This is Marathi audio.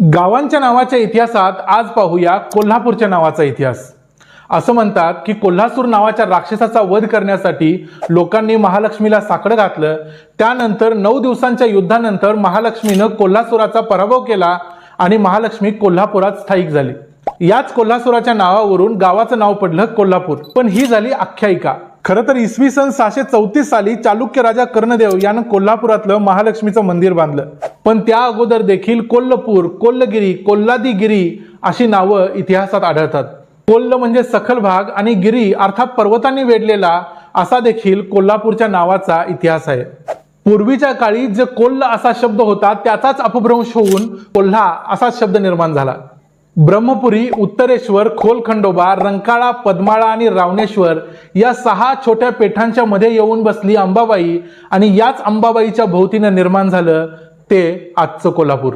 गावांच्या नावाच्या इतिहासात आज पाहूया कोल्हापूरच्या नावाचा इतिहास। असं म्हणतात की कोल्हासूर नावाच्या राक्षसाचा वध करण्यासाठी लोकांनी महालक्ष्मीला साकडं घातलं। त्यानंतर 9 दिवसांच्या युद्धानंतर महालक्ष्मीनं कोल्हासुराचा पराभव केला आणि महालक्ष्मी कोल्हापुरात स्थायिक झाली। याच कोल्हासुराच्या नावावरून गावाचं नाव पडलं कोल्हापूर। पण ही झाली आख्यायिका। खरं तर इसवी सन 634 साली चालुक्य राजा कर्णदेव यानं कोल्हापुरातलं महालक्ष्मीचं मंदिर बांधलं। पण त्या अगोदर देखील कोल्हापूर, कोल्लगिरी, कोल्हादिगिरी अशी नावं इतिहासात आढळतात। कोल्ल म्हणजे सखल भाग आणि गिरी अर्थात पर्वतांनी वेढलेला असा देखील कोल्हापूरच्या नावाचा इतिहास आहे। पूर्वीच्या काळी जे कोल्ल असा शब्द होता त्याचाच अपभ्रंश होऊन कोल्हा असा शब्द निर्माण झाला। ब्रह्मपुरी, उत्तरेश्वर, खोलखंडोबा, रंकाळा, पद्माळा आणि रावणेश्वर या 6 छोट्या पेठांच्या मध्ये येऊन बसली अंबाबाई आणि याच अंबाबाईच्या भोवतीनं निर्माण झालं ते आजचं कोल्हापूर।